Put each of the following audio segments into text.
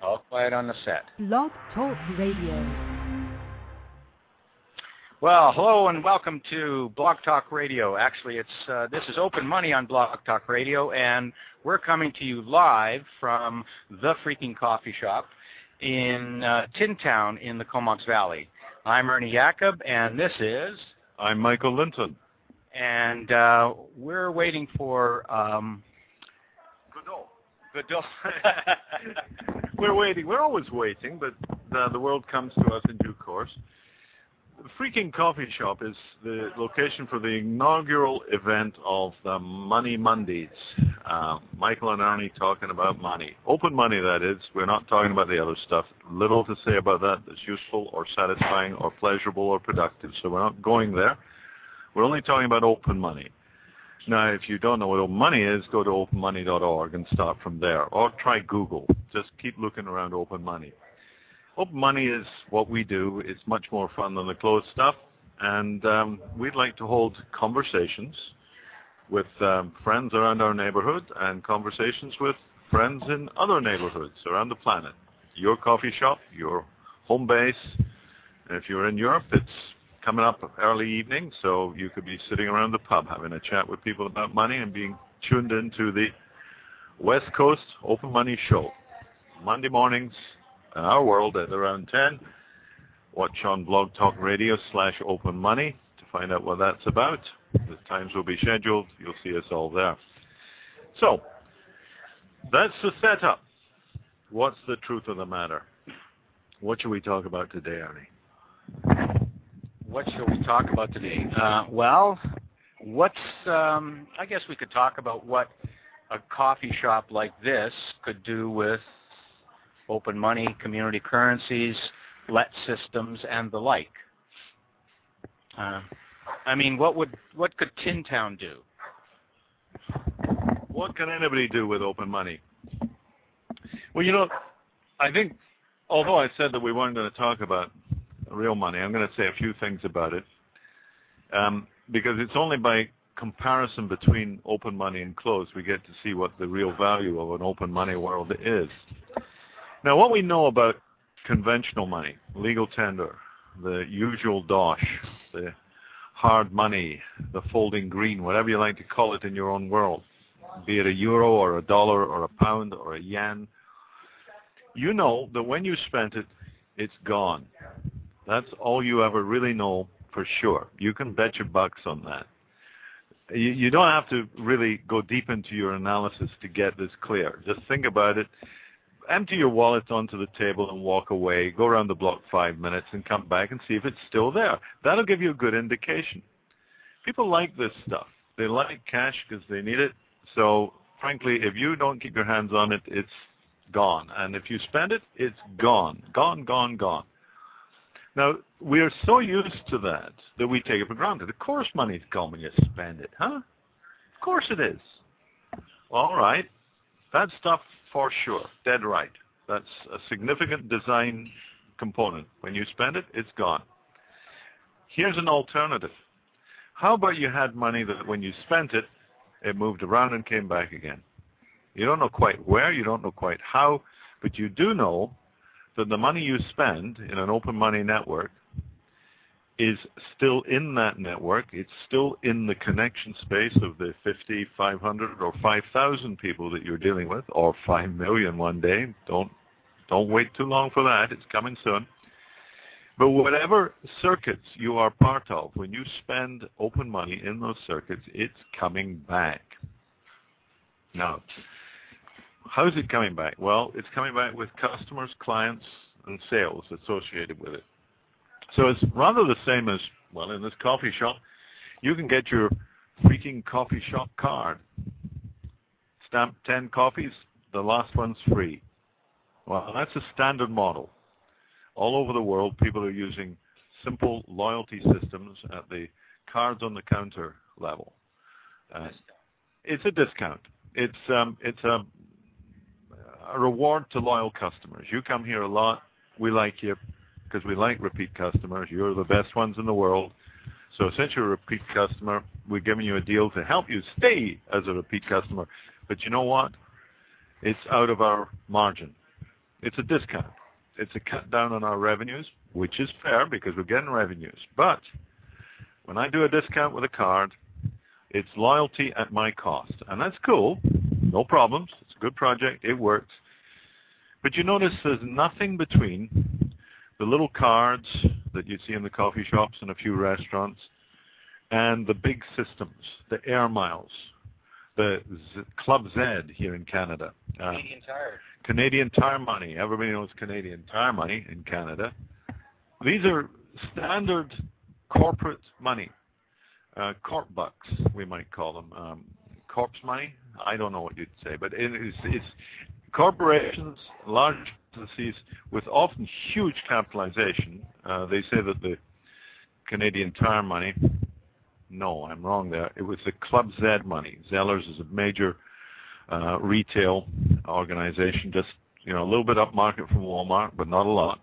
All quiet on the set. Blog Talk Radio. Well, hello and welcome to Blog Talk Radio. Actually, this is Open Money on Blog Talk Radio, and we're coming to you live from the Freaking Coffee Shop in Tin Town in the Comox Valley. I'm Ernie Jacob, and this is... I'm Michael Linton. And we're waiting for... Godot. We're waiting. We're always waiting, but the world comes to us in due course. The Freaking Coffee Shop is the location for the inaugural event of the Money Mondays. Michael and Ernie talking about money. Open money, that is. We're not talking about the other stuff. Little to say about that that's useful or satisfying or pleasurable or productive, so we're not going there. We're only talking about open money. Now, if you don't know what open money is, go to openmoney.org and start from there. Or try Google. Just keep looking around open money. Open money is what we do. It's much more fun than the closed stuff. And we'd like to hold conversations with friends around our neighborhood and conversations with friends in other neighborhoods around the planet. Your coffee shop, your home base. And if you're in Europe, it's coming up early evening, so you could be sitting around the pub having a chat with people about money and being tuned into the West Coast Open Money Show. Monday mornings in our world at around 10. Watch on Blog Talk Radio /Open Money to find out what that's about. The times will be scheduled. You'll see us all there. So, that's the setup. What's the truth of the matter? What should we talk about today, Arnie? What shall we talk about today? I guess we could talk about what a coffee shop like this could do with open money, community currencies, let systems, and the like. What could Tin Town do? What can anybody do with open money? Well, I think, although I said that we weren't going to talk about real money, I'm going to say a few things about it, because it's only by comparison between open money and closed we get to see what the real value of an open money world is. Now, what we know about conventional money, legal tender, the usual dosh, the hard money, the folding green, whatever you like to call it in your own world, be it a euro or a dollar or a pound or a yen, you know that when you spent it, it's gone. That's all you ever really know for sure. You can bet your bucks on that. You don't have to really go deep into your analysis to get this clear. Just think about it. Empty your wallet onto the table and walk away. Go around the block 5 minutes and come back and see if it's still there. That'll give you a good indication. People like this stuff. They like cash because they need it. So, frankly, if you don't keep your hands on it, it's gone. And if you spend it, it's gone. Gone, gone, gone. Now, we are so used to that we take it for granted. Of course money's gone when you spend it, huh? Of course it is. All right. That stuff for sure. Dead right. That's a significant design component. When you spend it, it's gone. Here's an alternative. How about you had money that when you spent it, it moved around and came back again? You don't know quite where, you don't know quite how, but you do know that the money you spend in an open money network is still in that network. It's still in the connection space of the 50, 500, or 5,000 people that you're dealing with, or 5 million one day. Don't wait too long for that. It's coming soon. But whatever circuits you are part of, when you spend open money in those circuits, it's coming back. Now, how's it coming back? Well, it's coming back with customers, clients, and sales associated with it. So it's rather the same as, well, in this coffee shop, you can get your Freaking Coffee Shop card. Stamp 10 coffees, the last one's free. Well, that's a standard model. All over the world, people are using simple loyalty systems at the cards on the counter level. It's a discount. It's a reward to loyal customers. You come here a lot. We like you because we like repeat customers. You're the best ones in the world. So since you're a repeat customer, we're giving you a deal to help you stay as a repeat customer. But you know what? It's out of our margin. It's a discount. It's a cut down on our revenues, which is fair because we're getting revenues. But when I do a discount with a card, it's loyalty at my cost. And that's cool. No problems. It's a good project. It works. But you notice there's nothing between the little cards that you see in the coffee shops and a few restaurants and the big systems, the Air Miles, the Club Z here in Canada. Canadian Tire. Canadian Tire Money. Everybody knows Canadian Tire Money in Canada. These are standard corporate money. Corp bucks, we might call them. Corpse money? I don't know what you'd say, but it's corporations, large businesses with often huge capitalization. They say that the Canadian Tire Money, no, I'm wrong there. It was the Club Z money. Zellers is a major retail organization, just a little bit upmarket from Walmart, but not a lot.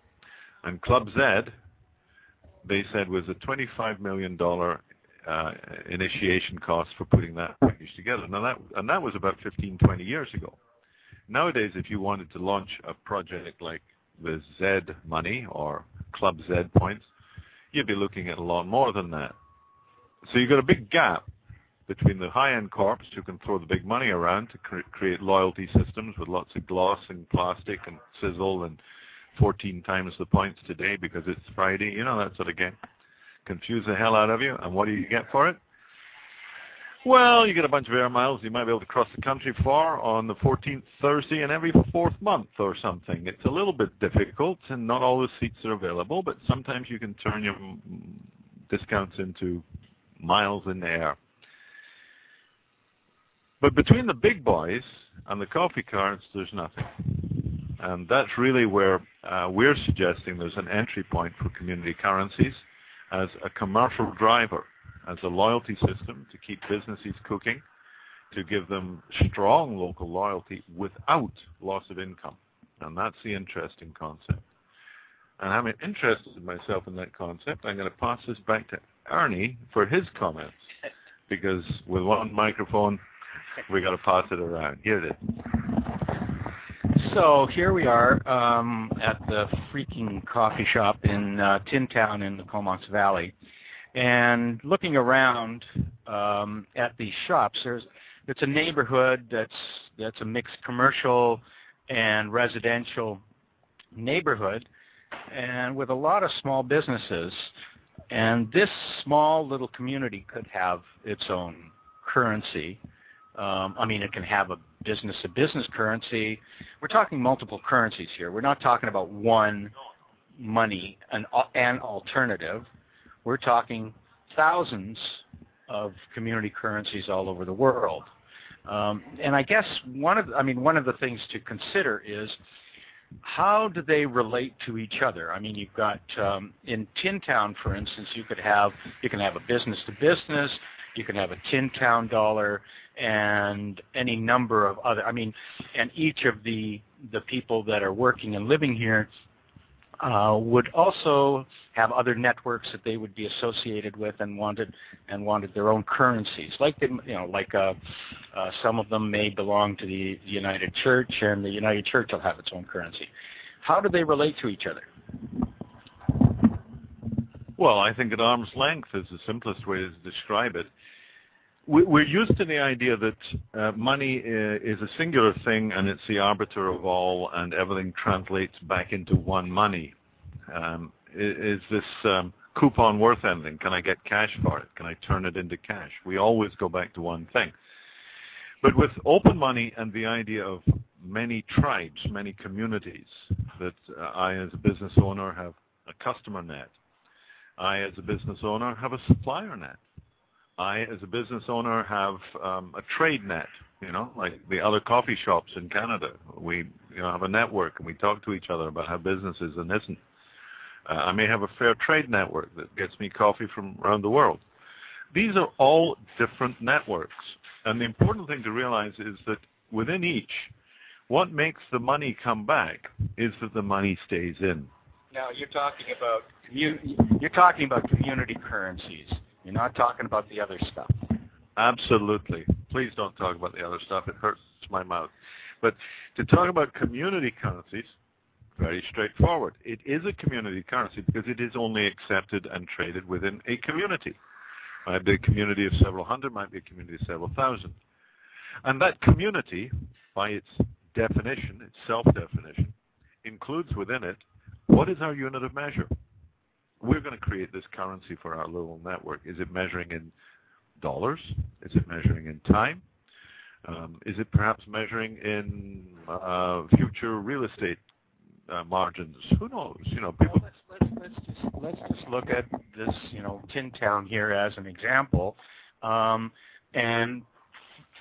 And Club Z, they said, was a $25 million initiation cost for putting that package together. Now that was about 15, 20 years ago. Nowadays, if you wanted to launch a project like the Z Money or Club Z points, you'd be looking at a lot more than that. So you've got a big gap between the high-end corps who can throw the big money around to create loyalty systems with lots of gloss and plastic and sizzle and 14 times the points today because it's Friday, that sort of game. Confuse the hell out of you, and what do you get for it? Well, you get a bunch of Air Miles you might be able to cross the country for on the 14th Thursday in every fourth month or something. It's a little bit difficult, and not all the seats are available, but sometimes you can turn your discounts into miles in the air. But between the big boys and the coffee cards, there's nothing. And that's really where we're suggesting there's an entry point for community currencies as a commercial driver, as a loyalty system to keep businesses cooking, to give them strong local loyalty without loss of income. And that's the interesting concept. And having interested myself in that concept, I'm going to pass this back to Ernie for his comments, because with one microphone, we got to pass it around. Here it is. So here we are at the Freaking Coffee Shop in Tin Town in the Comox Valley, and looking around at these shops. It's a neighborhood that's a mixed commercial and residential neighborhood, and with a lot of small businesses. And this small little community could have its own currency. It can have a business-to-business currency. We're talking multiple currencies here. We're not talking about one money, an alternative. We're talking thousands of community currencies all over the world. And I guess one of the things to consider is how do they relate to each other? You've got in Tin Town, for instance, you can have a business-to-business. You can have a Tin Town dollar and any number of other, and each of the people that are working and living here would also have other networks that they would be associated with and wanted their own currencies. Some of them may belong to the United Church, and the United Church will have its own currency. How do they relate to each other? Well, I think at arm's length is the simplest way to describe it. We're used to the idea that money is a singular thing and it's the arbiter of all, and everything translates back into one money. Is this coupon worth anything? Can I get cash for it? Can I turn it into cash? We always go back to one thing. But with open money and the idea of many tribes, many communities, that I as a business owner have a customer net. I as a business owner have a supplier net. I, as a business owner, have a trade net, like the other coffee shops in Canada. We have a network, and we talk to each other about how business is and isn't. I may have a fair trade network that gets me coffee from around the world. These are all different networks. And the important thing to realize is that within each, what makes the money come back is that the money stays in. Now, you're talking about community currencies. You're not talking about the other stuff. Absolutely. Please don't talk about the other stuff. It hurts my mouth. But to talk about community currencies, Very straightforward. It is a community currency because it is only accepted and traded within a community. Might be a community of several hundred, might be a community of several thousand. And that community, by its definition, its self-definition, includes within it what is our unit of measure. We're going to create this currency for our little network. Is it measuring in dollars? Is it measuring in time? Is it perhaps measuring in future real estate margins? Who knows? You know, people. Let's just look at this, Tin Town here as an example, and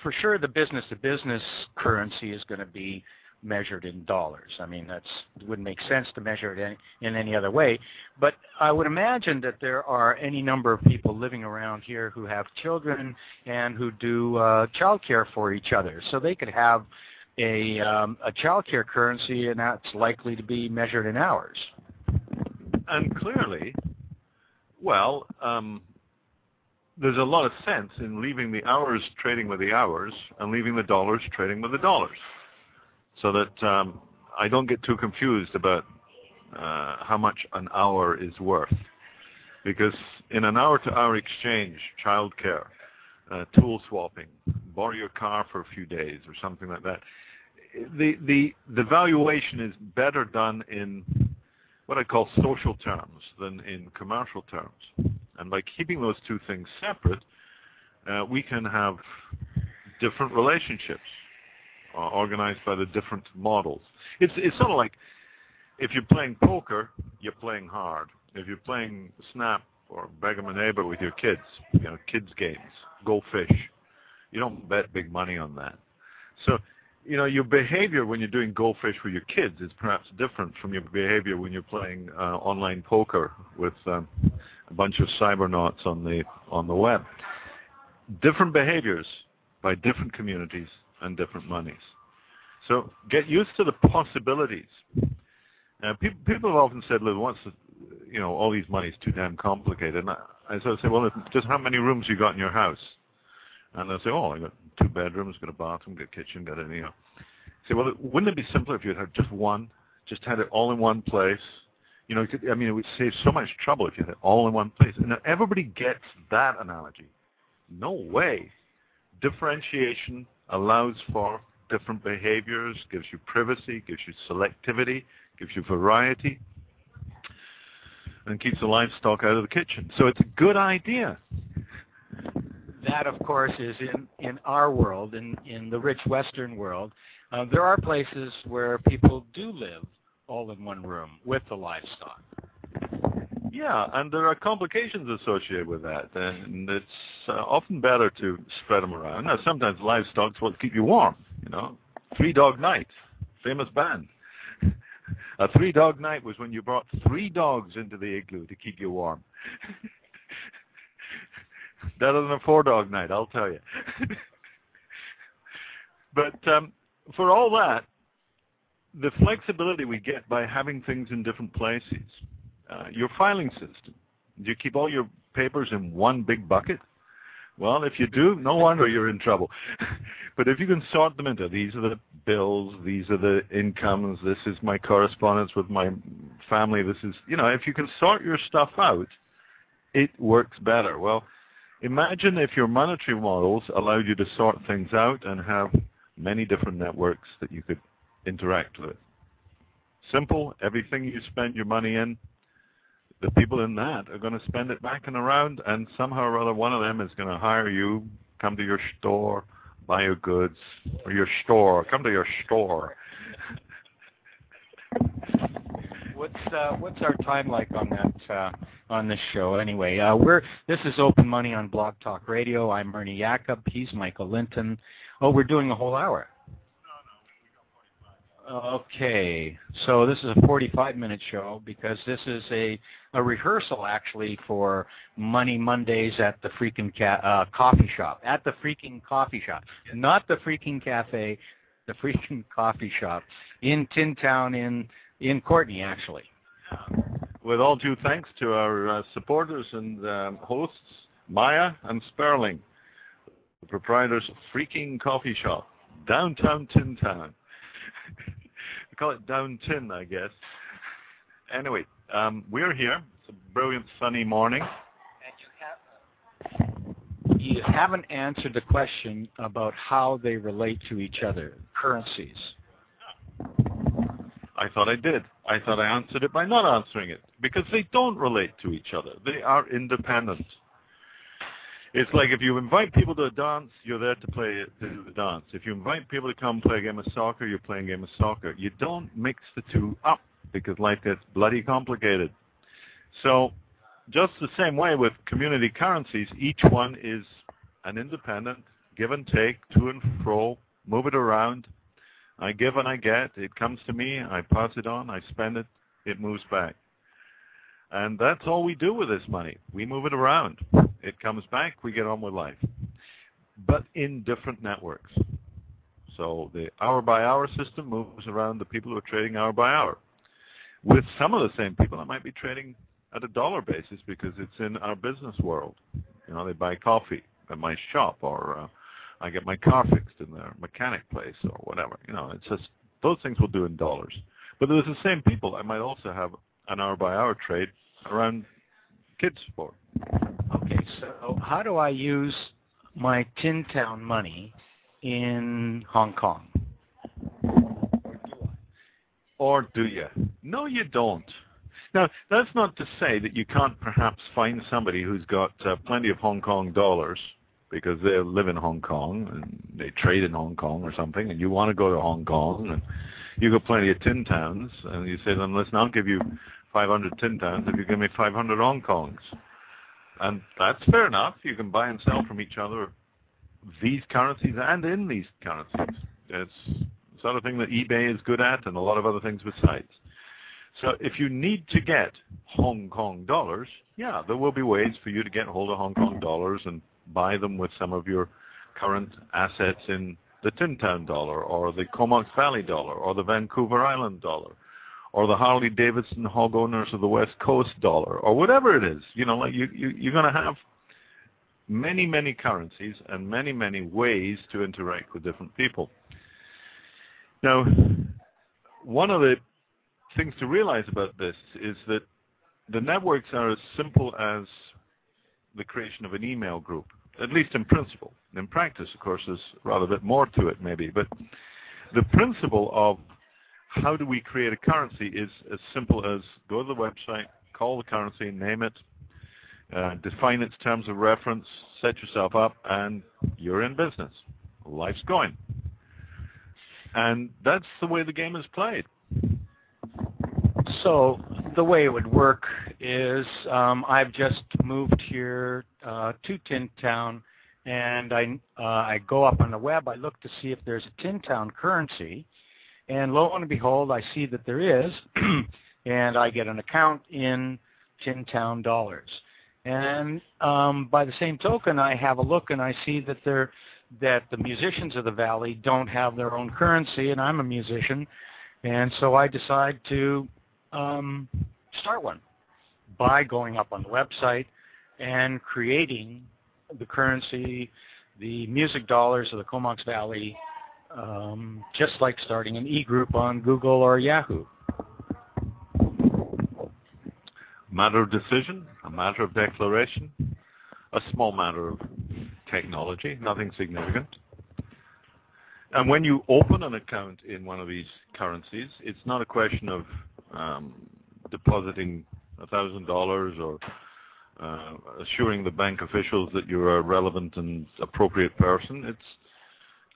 for sure the business-to-business currency is going to be measured in dollars. I mean, it wouldn't make sense to measure it in any other way. But I would imagine that there are any number of people living around here who have children and who do childcare for each other. So they could have a childcare currency, and that's likely to be measured in hours. And clearly, well, there's a lot of sense in leaving the hours trading with the hours and leaving the dollars trading with the dollars, so that I don't get too confused about how much an hour is worth. Because in an hour-to-hour exchange, childcare, tool swapping, borrow your car for a few days or something like that, the valuation is better done in what I call social terms than in commercial terms. And by keeping those two things separate, we can have different relationships organized by the different models. It's sort of like if you're playing poker, you're playing hard. If you're playing Snap or Beggar My Neighbor with your kids, kids games, go fish, you don't bet big money on that. So, your behavior when you're doing go fish with your kids is perhaps different from your behavior when you're playing online poker with a bunch of cybernauts on the web. Different behaviors by different communities and different monies. So get used to the possibilities. People have often said, "Look, all these money is too damn complicated." And I sort of say, "Well, just how many rooms you got in your house?" And they'll say, "Oh, I got 2 bedrooms, got a bathroom, got a kitchen, got a, Say, "Well, wouldn't it be simpler if you had just one, just had it all in one place?" It would save so much trouble if you had it all in one place. And everybody gets that analogy. No way. Differentiation allows for different behaviors, gives you privacy, gives you selectivity, gives you variety, and keeps the livestock out of the kitchen. So it's a good idea. That, of course, is in our world, in the rich Western world. There are places where people do live all in one room with the livestock. Yeah, and there are complications associated with that, and it's often better to spread them around. Now, sometimes livestock's what keep you warm, 3 Dog Night, famous band. A 3 Dog Night was when you brought 3 dogs into the igloo to keep you warm. Better than a 4 Dog Night, I'll tell you. But for all that, the flexibility we get by having things in different places, your filing system, do you keep all your papers in one big bucket? Well, if you do, no wonder you're in trouble. But if you can sort them into, these are the bills, these are the incomes, this is my correspondence with my family, this is, if you can sort your stuff out, it works better. Well, imagine if your monetary models allowed you to sort things out and have many different networks that you could interact with. Simple, everything you spend your money in, the people in that are going to spend it back and around, and somehow or other one of them is going to hire you, come to your store, buy your goods, or your store, come to your store. What's our time like on that on this show? Anyway, this is Open Money on Blog Talk Radio. I'm Ernie Jakob. He's Michael Linton. Oh, we're doing a whole hour. Okay, so this is a 45-minute show because this is a rehearsal actually for Money Mondays at the freaking coffee shop. At the freaking coffee shop, not the freaking cafe, the freaking coffee shop in Tin Town in Courtenay, actually. With all due thanks to our supporters and hosts, Maya and Sperling, the proprietors of Freaking Coffee Shop, downtown Tin Town. We call it down tin, I guess. Anyway, we're here. It's a brilliant sunny morning. And you haven't answered the question about how they relate to each other, currencies. I thought I did. I thought I answered it by not answering it, because they don't relate to each other. They are independent. It's like if you invite people to a dance, you're there to play the dance. If you invite people to come play a game of soccer, you're playing a game of soccer. You don't mix the two up, because life gets bloody complicated. So just the same way with community currencies, each one is an independent, give and take, to and fro, move it around. I give and I get. It comes to me. I pass it on. I spend it. It moves back. And that's all we do with this money. We move it around. It comes back. We get on with life. But in different networks. So the hour-by-hour system moves around the people who are trading hour by hour. With some of the same people that might be trading at a dollar basis because it's in our business world. You know, they buy coffee at my shop, or I get my car fixed in their mechanic place or whatever. You know, it's just those things will do in dollars. But there's the same people. I might also have an hour-by-hour trade around kids' sport. Okay, so how do I use my Tin Town money in Hong Kong? Or do you? No, you don't. Now, that's not to say that you can't perhaps find somebody who's got plenty of Hong Kong dollars, because they live in Hong Kong and they trade in Hong Kong or something, and you want to go to Hong Kong, and you've got plenty of Tin Towns, and you say, then listen, I'll give you 500 Tin Towns if you give me 500 Hong Kongs. And that's fair enough. You can buy and sell from each other these currencies and in these currencies. It's the sort of thing that eBay is good at, and a lot of other things besides. So if you need to get Hong Kong dollars, yeah, there will be ways for you to get hold of Hong Kong dollars and buy them with some of your current assets in the Tin Town dollar, or the Comox Valley dollar, or the Vancouver Island dollar, or the Harley Davidson Hog Owners of the West Coast dollar, or whatever it is. You know, like you're going to have many, many currencies and many, many ways to interact with different people. Now, one of the things to realize about this is that the networks are as simple as the creation of an email group, at least in principle. In practice, of course, there's rather a bit more to it maybe, but the principle of how do we create a currency is as simple as go to the website, call the currency, name it, define its terms of reference, set yourself up, and you're in business. Life's going. And that's the way the game is played. So the way it would work is I've just moved here to Tin Town, and I go up on the web. I look to see if there's a Tin Town currency, and lo and behold, I see that there is, and I get an account in Tin Town dollars. And by the same token, I have a look and I see that the musicians of the Valley don't have their own currency, and I'm a musician, and so I decide to start one by going up on the website and creating the currency, the music dollars of the Comox Valley, just like starting an e-group on Google or Yahoo. Matter of decision, a matter of declaration, a small matter of technology, nothing significant. And when you open an account in one of these currencies, it's not a question of depositing $1,000 or assuring the bank officials that you're a relevant and appropriate person.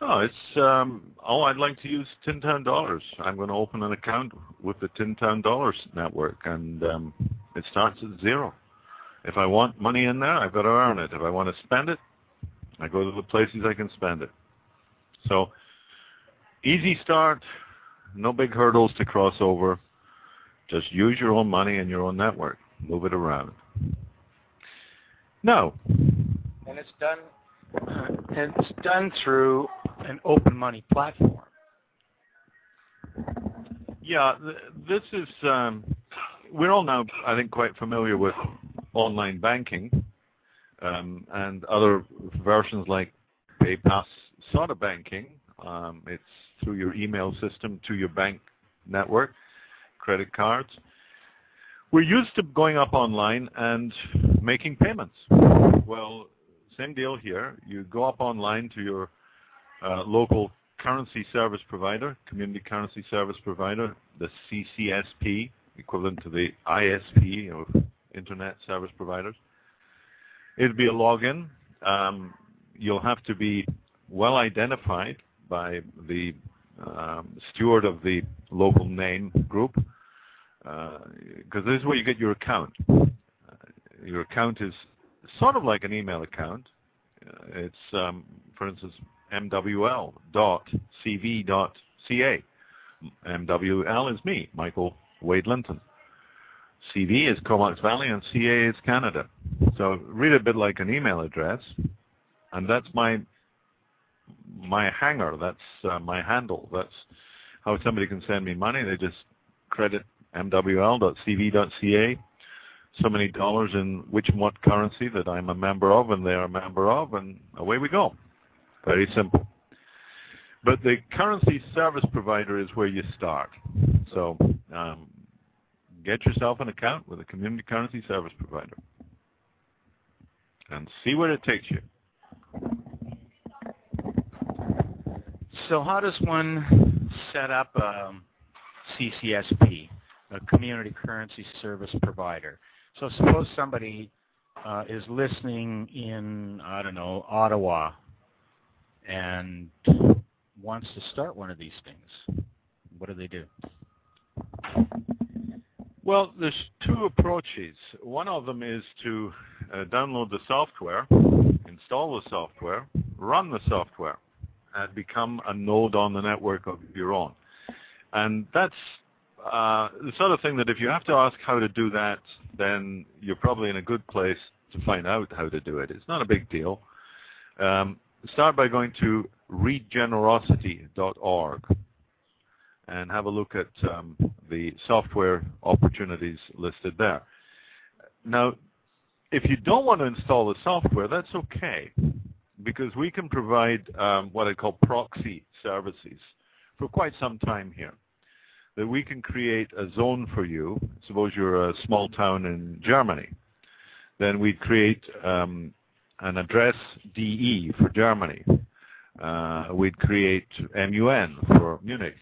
I'd like to use Tin Town dollars. I'm going to open an account with the Tin Town dollars network, and it starts at zero. If I want money in there, I've got to earn it. If I want to spend it, I go to the places I can spend it. So easy start, no big hurdles to cross over. Just use your own money in your own network. Move it around. No. And it's done through an open money platform. Yeah, this is, we're all now, I think, quite familiar with online banking and other versions like PayPass sort of banking. It's through your email system to your bank network, credit cards. We're used to going up online and making payments. Well, same deal here. You go up online to your local currency service provider, community currency service provider, the CCSP, equivalent to the ISP, or Internet Service Providers. It'll be a login. You'll have to be well identified by the steward of the local name group, because this is where you get your account. Your account is sort of like an email account. It's, for instance, mwl.cv.ca. MWL is me, Michael Wade Linton. CV is Comox Valley, and CA is Canada. So read a bit like an email address, and that's my hanger. That's my handle. That's how somebody can send me money. They just credit mwl.cv.ca, so many dollars in which and what currency that I'm a member of and they're a member of, and away we go. Very simple. But the currency service provider is where you start. So get yourself an account with a community currency service provider and see where it takes you. So how does one set up a CCSP, a community currency service provider? So suppose somebody is listening in, I don't know, Ottawa, and wants to start one of these things. What do they do? Well, there's two approaches. One of them is to download the software, install the software, run the software, and become a node on the network of your own. And that's the sort of thing that if you have to ask how to do that, then you're probably in a good place to find out how to do it. It's not a big deal. Start by going to regenerosity.org and have a look at the software opportunities listed there. Now, if you don't want to install the software, that's okay, because we can provide what I call proxy services for quite some time here. That we can create a zone for you. Suppose you're a small town in Germany. Then we'd create an address DE for Germany. We'd create MUN for Munich.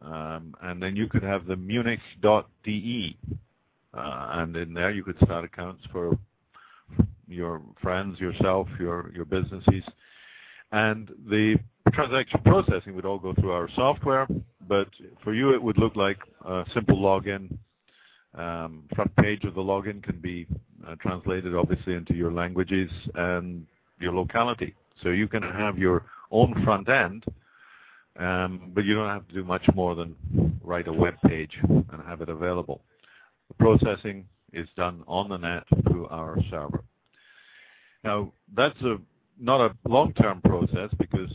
And then you could have the Munich.de. And in there you could start accounts for your friends, yourself, your businesses. And the transaction processing would all go through our software, but for you it would look like a simple login. Front page of the login can be translated obviously into your languages and your locality. So you can have your own front end, but you don't have to do much more than write a web page and have it available. The processing is done on the net through our server. Now, that's not a long-term process, because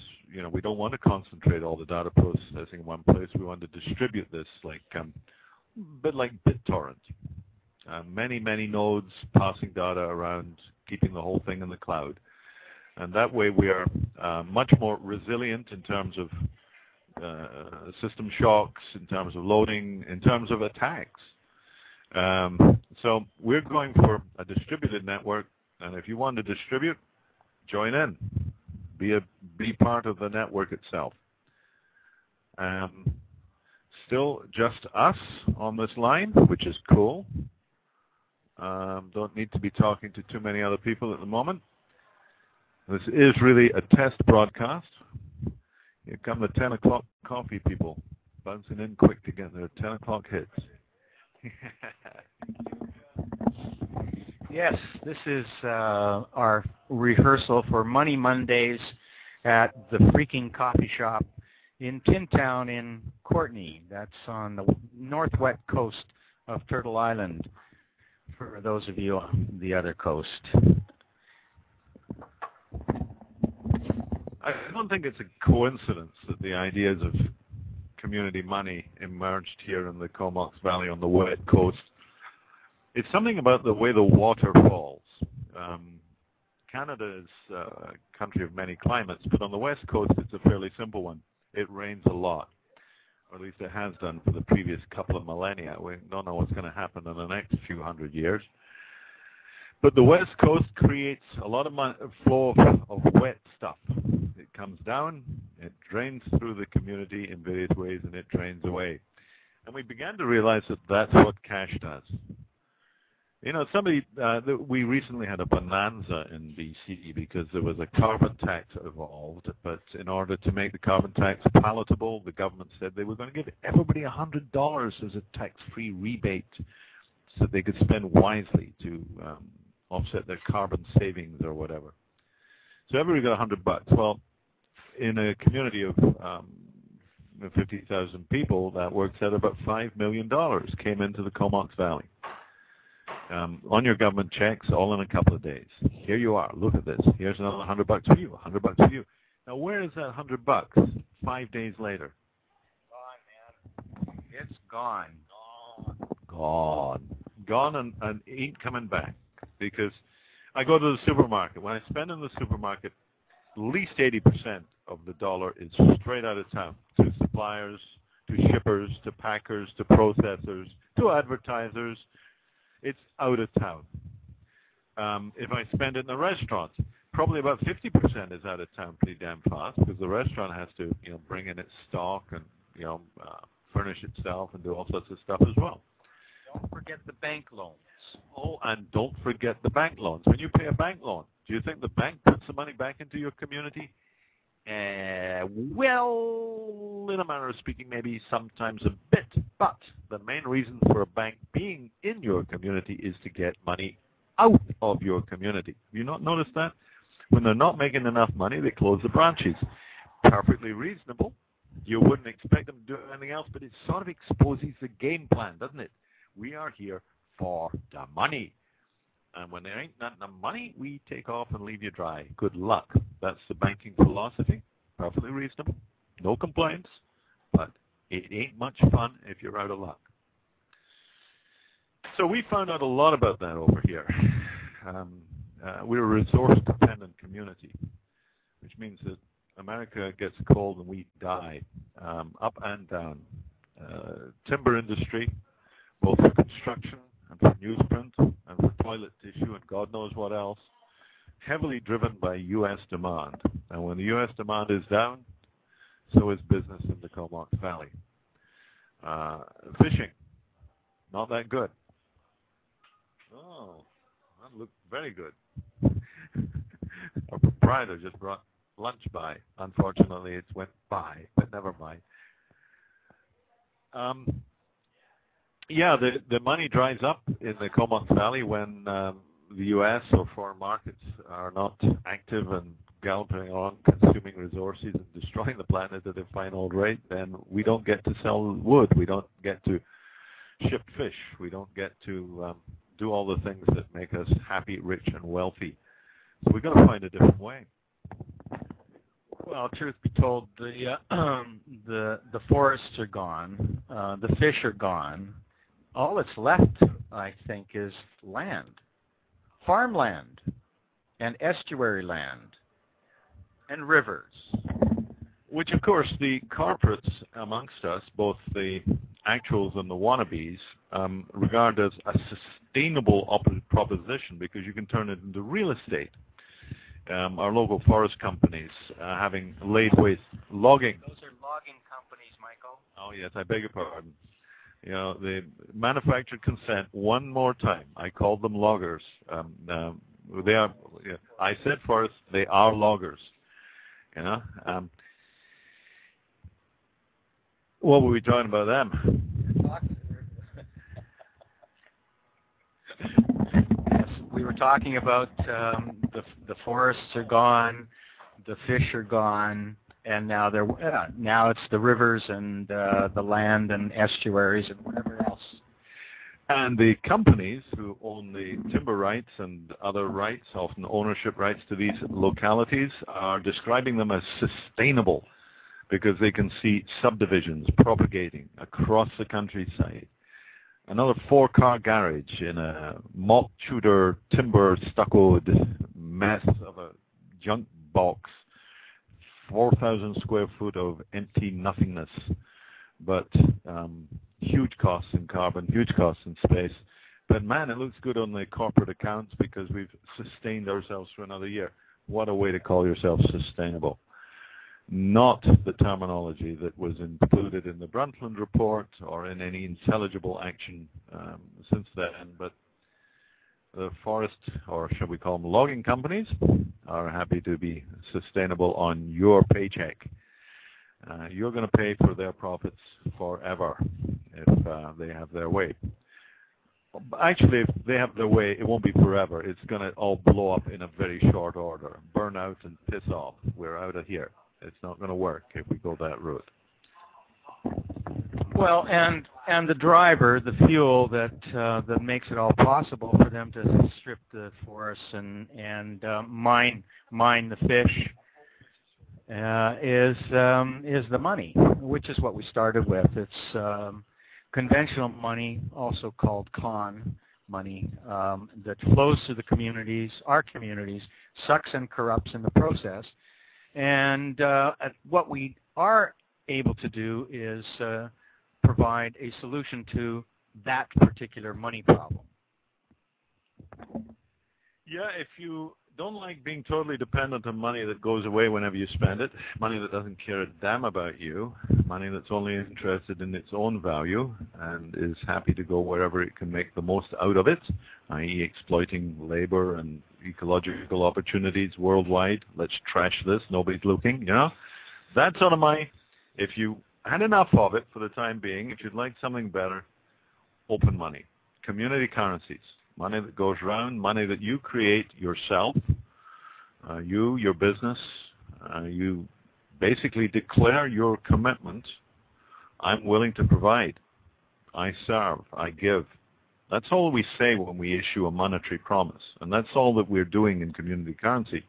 we don't want to concentrate all the data processing in one place. We want to distribute this like a bit like BitTorrent. Many nodes passing data around, keeping the whole thing in the cloud. And that way we are much more resilient in terms of system shocks, in terms of loading, in terms of attacks. So we're going for a distributed network, and if you want to distribute, join in. Be part of the network itself. Still just us on this line, which is cool. Don't need to be talking to too many other people at the moment. This is really a test broadcast. Here come the 10 o'clock coffee people, bouncing in quick to get their 10 o'clock hits. Yes, this is our rehearsal for Money Mondays at the Freaking Coffee Shop in Tin Town in Courtenay. That's on the northwest coast of Turtle Island, for those of you on the other coast. I don't think it's a coincidence that the ideas of community money emerged here in the Comox Valley on the west coast. It's something about the way the water falls. Canada is a country of many climates, but on the west coast it's a fairly simple one. It rains a lot. or at least it has done for the previous couple of millennia. We don't know what's going to happen in the next few hundred years. But the West Coast creates a lot of flow of wet stuff. It comes down, it drains through the community in various ways, and it drains away. And we began to realize that that's what cash does. You know, we recently had a bonanza in BC because there was a carbon tax involved, but in order to make the carbon tax palatable, the government said they were going to give everybody $100 as a tax-free rebate so they could spend wisely to offset their carbon savings or whatever. So everybody got $100. Well, in a community of 50,000 people, that works out about $5 million came into the Comox Valley. On your government checks, all in a couple of days. Here you are. Look at this. Here's another $100 for you. $100 for you. Now, where is that $100? 5 days later. Gone, man. It's gone. Gone and ain't coming back. Because I go to the supermarket. When I spend in the supermarket, at least 80% of the dollar is straight out of town to suppliers, to shippers, to packers, to processors, to advertisers. It's out of town. If I spend it in the restaurant, probably about 50% is out of town pretty damn fast because the restaurant has to, bring in its stock and, furnish itself and do all sorts of stuff as well. Don't forget the bank loans. Oh, and don't forget the bank loans. When you pay a bank loan, do you think the bank puts the money back into your community? Well, in a manner of speaking, maybe sometimes a bit. But the main reason for a bank being in your community is to get money out of your community. Have you not noticed that? When they're not making enough money, they close the branches. Perfectly reasonable. You wouldn't expect them to do anything else, but it sort of exposes the game plan, doesn't it? We are here for the money. And when there ain't not enough money, we take off and leave you dry. Good luck. That's the banking philosophy. Perfectly reasonable. No complaints. But it ain't much fun if you're out of luck. So we found out a lot about that over here. We're a resource-dependent community, which means that America gets cold and we die, up and down. Timber industry, both for construction and for newsprint and for toilet tissue and God knows what else, heavily driven by U.S. demand. And when the U.S. demand is down, so is business in the Comox Valley. Fishing, not that good. Oh, that looked very good. Our proprietor just brought lunch by. Unfortunately, it went by, but never mind. Yeah, the money dries up in the Comox Valley when the U.S. or foreign markets are not active and galloping along, consuming resources and destroying the planet at a fine old rate. Then we don't get to sell wood. We don't get to ship fish. We don't get to do all the things that make us happy, rich, and wealthy. So we've got to find a different way. Well, truth be told, the forests are gone. The fish are gone. All that's left, I think, is land, farmland, and estuary land, and rivers. Which, of course, the corporates amongst us, both the actuals and the wannabes, regard as a sustainable proposition because you can turn it into real estate. Our local forest companies having laid waste logging. Those are logging companies, Michael. Oh, yes, I beg your pardon. They manufactured consent one more time. I called them loggers. They are. I said forest. They are loggers. What were we talking about them? Yes, we were talking about the forests are gone, the fish are gone, and now now it's the rivers and the land and estuaries and whatever else. And the companies who own the timber rights and other rights, often ownership rights to these localities, are describing them as sustainable because they can see subdivisions propagating across the countryside. Another 4-car garage in a mock Tudor timber stuccoed mess of a junk box, 4,000 square foot of empty nothingness but huge costs in carbon, huge costs in space. But man, it looks good on the corporate accounts because we've sustained ourselves for another year. What a way to call yourself sustainable. Not the terminology that was included in the Brundtland report or in any intelligible action since then, but the forest, or shall we call them logging companies, are happy to be sustainable on your paycheck. You're going to pay for their profits forever if they have their way. Actually, if they have their way, it won't be forever. It's going to all blow up in a very short order. Burn out and piss off. We're out of here. It's not going to work if we go that route. Well, and the driver, the fuel that makes it all possible for them to strip the forests and mine the fish is the money, which is what we started with. It's conventional money, also called con money, that flows through the communities, our communities, sucks and corrupts in the process. And what we are able to do is provide a solution to that particular money problem. Yeah, if you don't like being totally dependent on money that goes away whenever you spend it, money that doesn't care a damn about you, money that's only interested in its own value and is happy to go wherever it can make the most out of it, i.e. exploiting labor and ecological opportunities worldwide. Let's trash this, nobody's looking, That sort of money, if you had enough of it for the time being, if you'd like something better, open money, community currencies. Money that goes around, money that you create yourself, your business. You basically declare your commitment. I'm willing to provide. I serve. I give. That's all we say when we issue a monetary promise. And that's all that we're doing in community currency.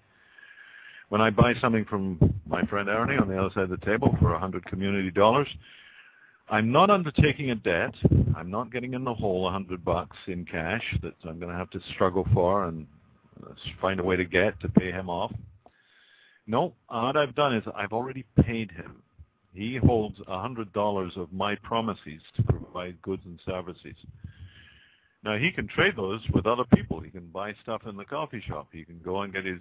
When I buy something from my friend Ernie on the other side of the table for $100 community dollars, I'm not undertaking a debt. I'm not getting in the hole $100 in cash that I'm going to have to struggle for and find a way to get to pay him off. No, what I've done is I've already paid him. He holds $100 of my promises to provide goods and services. Now, he can trade those with other people. He can buy stuff in the coffee shop. He can go and get his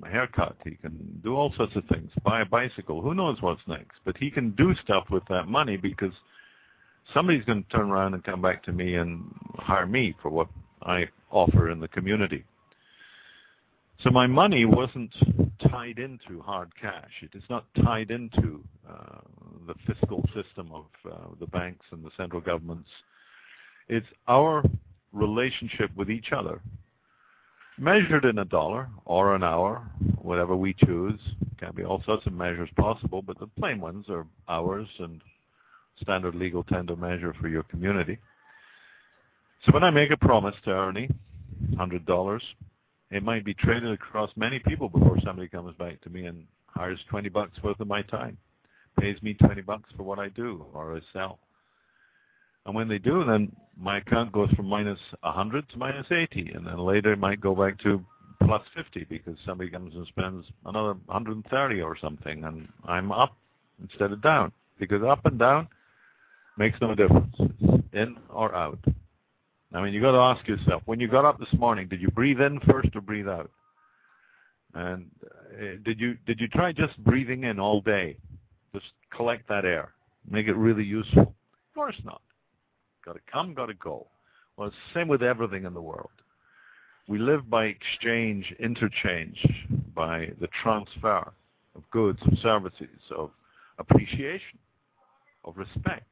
haircut. He can do all sorts of things, buy a bicycle. Who knows what's next? But he can do stuff with that money because somebody's going to turn around and come back to me and hire me for what I offer in the community. So my money wasn't tied into hard cash. It is not tied into the fiscal system of the banks and the central governments. It's our relationship with each other, measured in a dollar or an hour, whatever we choose. Can be all sorts of measures possible, but the plain ones are hours and standard legal tender measure for your community. So when I make a promise to Ernie, $100, it might be traded across many people before somebody comes back to me and hires $20 worth of my time, pays me $20 for what I do or I sell. And when they do, then my account goes from minus 100 to minus 80, and then later it might go back to plus 50 because somebody comes and spends another 130 or something, and I'm up instead of down, because up and down makes no difference. It's in or out. I mean, you got to ask yourself, when you got up this morning, did you breathe in first or breathe out? And did you try just breathing in all day? Just collect that air, make it really useful? Of course not. Got to come, got to go. Well, it's the same with everything in the world. We live by exchange, interchange, by the transfer of goods, of services, of appreciation, of respect,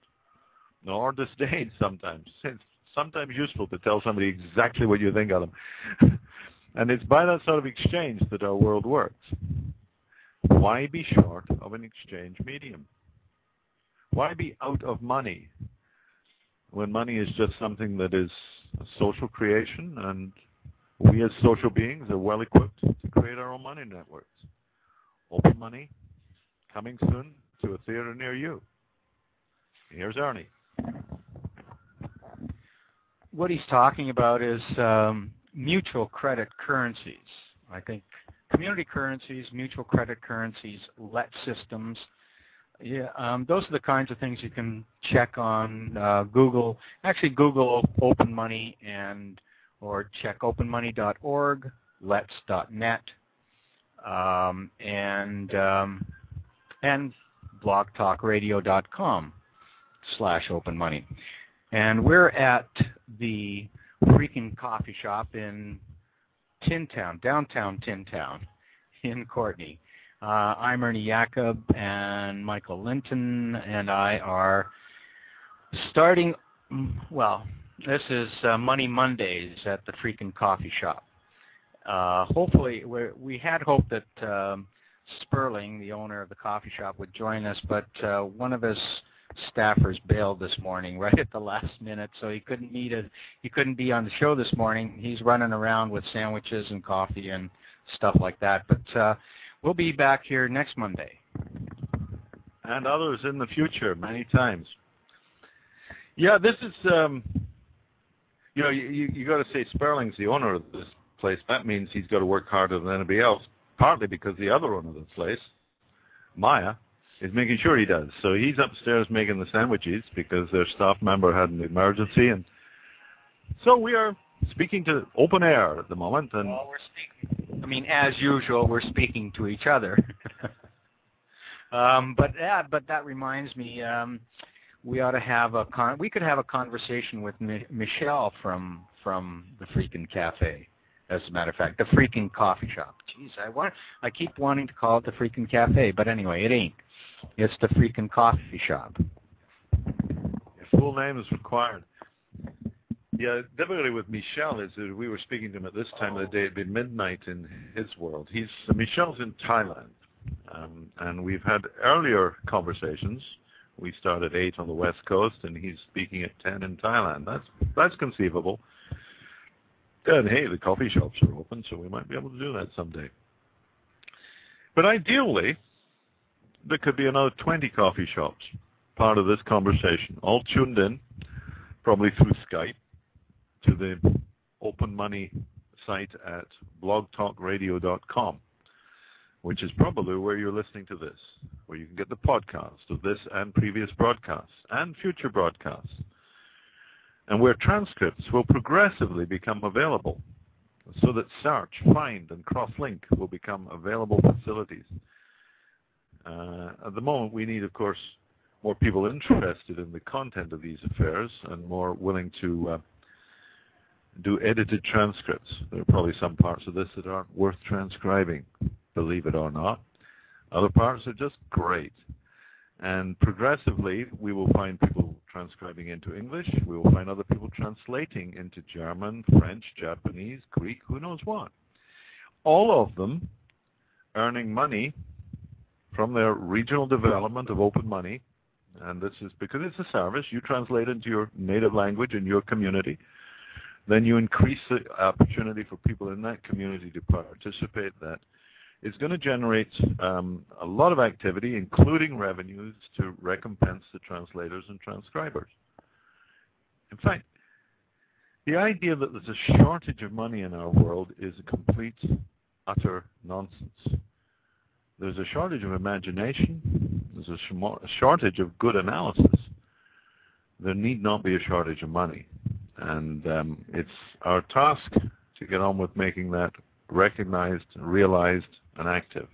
or disdain sometimes. It's sometimes useful to tell somebody exactly what you think of them. And it's by that sort of exchange that our world works. Why be short of an exchange medium? Why be out of money when money is just something that is a social creation, and we as social beings are well equipped to create our own money networks? Open money, coming soon to a theater near you. Here's Ernie. What he's talking about is mutual credit currencies. I think community currencies, mutual credit currencies, let systems those are the kinds of things you can check on Google. Actually, Google Open Money or check openmoney.org, lets.net, and blogtalkradio.com/openmoney. And we're at the Freaking Coffee Shop in Tin Town, downtown Tin Town in Courtenay. I'm Ernie Jacob, and Michael Linton and I are starting, this is Money Mondays at the Freaking Coffee Shop. Hopefully, we had hoped that Sperling, the owner of the coffee shop, would join us, but one of his staffers bailed this morning right at the last minute, so he couldn't be on the show this morning. He's running around with sandwiches and coffee and stuff like that, but we'll be back here next Monday. And others in the future, many times. Yeah, this is, you got to say Sperling's the owner of this place. That means he's got to work harder than anybody else, partly because the other owner of the place, Maya, is making sure he does. So he's upstairs making the sandwiches because their staff member had an emergency. And so we are speaking to open air at the moment. And well, we're speaking, as usual, we're speaking to each other. But that reminds me, we ought to have we could have a conversation with Michelle from the Freaking Cafe. As a matter of fact, the Freaking Coffee Shop. Jeez, I keep wanting to call it the Freaking Cafe, but anyway, it ain't. It's the Freaking Coffee Shop. Your full name is required. Yeah, difficulty with Michel is that we were speaking to him at this time of the day. It'd been midnight in his world. Michel's in Thailand, and we've had earlier conversations. We start at 8 on the West Coast, and he's speaking at 10 in Thailand. That's conceivable. And hey, the coffee shops are open, so we might be able to do that someday. But ideally, there could be another 20 coffee shops part of this conversation, all tuned in, probably through Skype, to the Open Money site at blogtalkradio.com, which is probably where you're listening to this, where you can get the podcast of this and previous broadcasts and future broadcasts, and where transcripts will progressively become available so that search, find, and cross-link will become available facilities. At the moment, we need, of course, more people interested in the content of these affairs and more willing to do edited transcripts. There are probably some parts of this that aren't worth transcribing, believe it or not. Other parts are just great. And progressively, we will find people transcribing into English. We will find other people translating into German, French, Japanese, Greek, who knows what. All of them earning money from their regional development of Open Money. And this is because it's a service. You translate into your native language in your community. Then you increase the opportunity for people in that community to participate. That is going to generate a lot of activity, including revenues to recompense the translators and transcribers. In fact, the idea that there's a shortage of money in our world is a complete, utter nonsense. There's a shortage of imagination. There's a shortage of good analysis. There need not be a shortage of money. And it's our task to get on with making that recognized, realized, and active.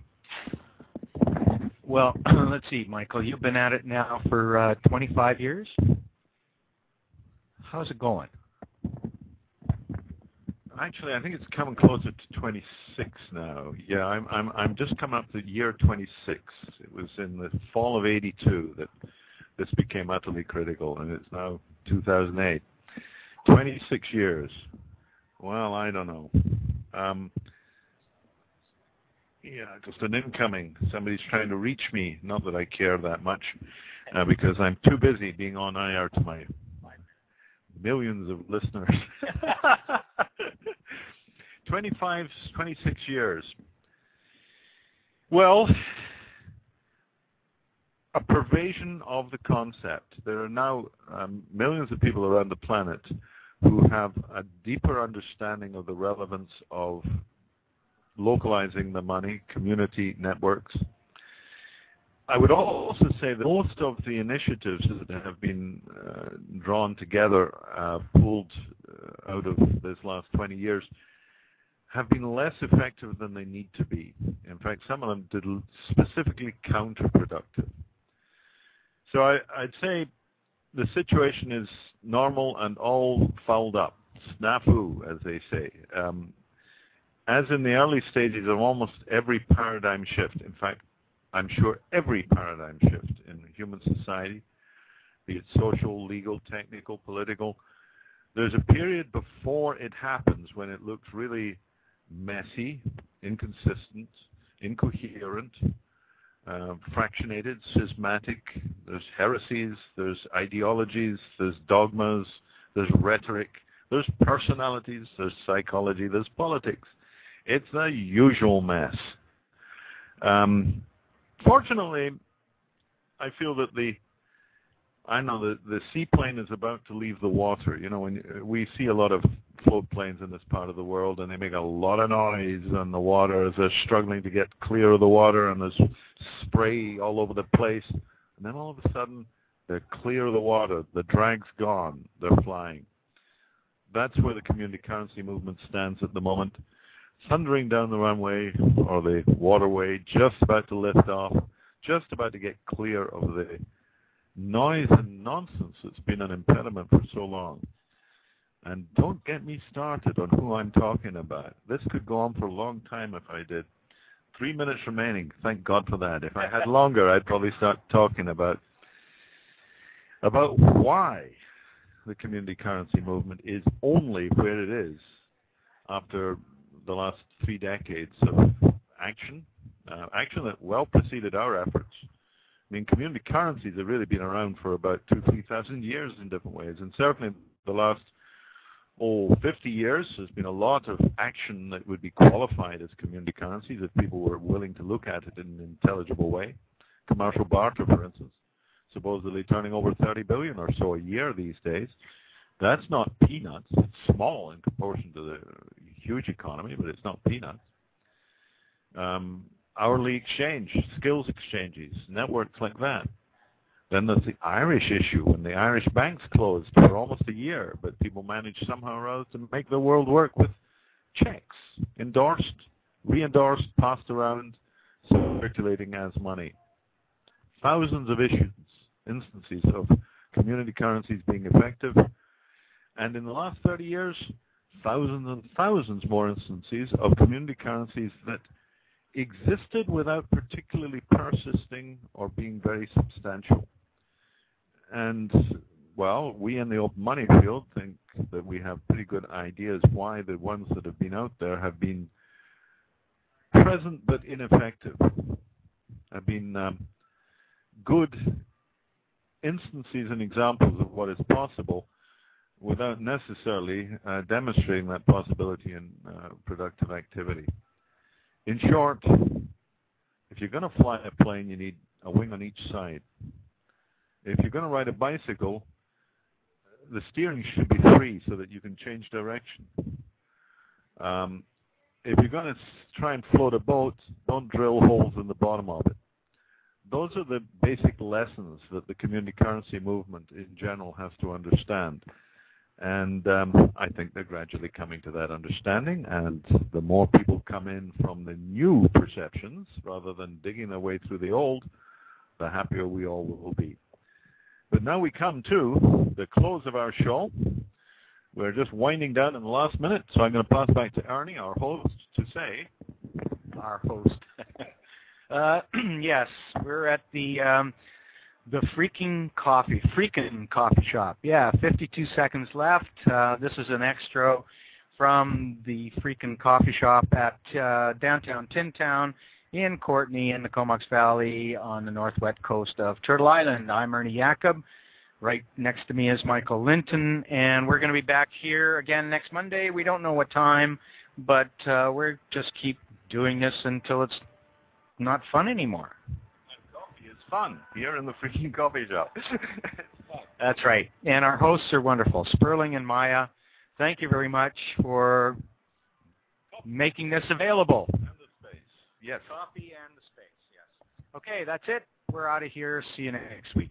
Well, let's see, Michael. You've been at it now for 25 years? How's it going? Actually, I think it's coming closer to 26 now. Yeah, I'm just coming up to year 26. It was in the fall of '82 that this became utterly critical, and it's now 2008. 26 years. Well, I don't know. Yeah, just an incoming. Somebody's trying to reach me. Not that I care that much, because I'm too busy being on air to my millions of listeners. 26 years. Well, a pervasion of the concept. There are now millions of people around the planet who have a deeper understanding of the relevance of localizing the money, community networks. I would also say that most of the initiatives that have been drawn together, pulled out of this last 20 years, have been less effective than they need to be. In fact, some of them did specifically counterproductive. So I'd say the situation is normal and all fouled up, snafu, as they say. As in the early stages of almost every paradigm shift, in fact, I'm sure every paradigm shift in human society, be it social, legal, technical, political, there's a period before it happens when it looks really messy, inconsistent, incoherent, fractionated, schismatic. There's heresies, there's ideologies, there's dogmas, there's rhetoric, there's personalities, there's psychology, there's politics. It's the usual mess. Fortunately, I feel that the seaplane is about to leave the water. You know, when we see a lot of float planes in this part of the world, and they make a lot of noise on the water as they're struggling to get clear of the water, and there's spray all over the place. And then all of a sudden, they're clear of the water. The drag's gone. They're flying. That's where the community currency movement stands at the moment. Thundering down the runway or the waterway, just about to lift off, just about to get clear of the noise and nonsense that's been an impediment for so long. And don't get me started on who I'm talking about. This could go on for a long time if I did. 3 minutes remaining. Thank God for that. If I had longer, I'd probably start talking about why the community currency movement is only where it is after the last 3 decades of action that well preceded our efforts. I mean, community currencies have really been around for about 2,000-3,000 years in different ways, and certainly the last 50 years there's been a lot of action that would be qualified as community currencies if people were willing to look at it in an intelligible way. Commercial barter, for instance, supposedly turning over 30 billion or so a year these days. That's not peanuts. It's small in proportion to the huge economy, but it's not peanuts. Hourly exchange, skills exchanges, networks like that. Then there's the Irish issue, when the Irish banks closed for almost a year, but people managed somehow or other to make the world work with checks, endorsed, re-endorsed, passed around, circulating as money. Thousands of instances of community currencies being effective. And in the last 30 years, thousands and thousands more instances of community currencies that existed without particularly persisting or being very substantial. And, well, we in the open money field think that we have pretty good ideas why the ones that have been out there have been present but ineffective, have been good instances and examples of what is possible without necessarily demonstrating that possibility in productive activity. In short, if you're going to fly a plane, you need a wing on each side. If you're going to ride a bicycle, the steering should be free so that you can change direction. If you're going to try and float a boat, don't drill holes in the bottom of it. Those are the basic lessons that the community currency movement in general has to understand. And I think they're gradually coming to that understanding, and the more people come in from the new perceptions rather than digging their way through the old, the happier we all will be. But now we come to the close of our show. We're just winding down in the last minute, so I'm going to pass back to Ernie, our host, to say... Our host. Yes, we're at the Freaking Coffee Shop. Yeah, 52 seconds left. This is an extra from the Freaking Coffee Shop at downtown Tin Town in Courtenay in the Comox Valley on the northwest coast of Turtle Island. I'm Ernie Jacob. Right next to me is Michael Linton, and we're going to be back here again next Monday. We don't know what time, but we'll just keep doing this until it's not fun anymore. Coffee is fun here in the Freaking Coffee Shop. That's right. And our hosts are wonderful. Sperling and Maya, thank you very much for making this available. And the space. Yes. Coffee and the space, yes. Okay, that's it. We're out of here. See you next week.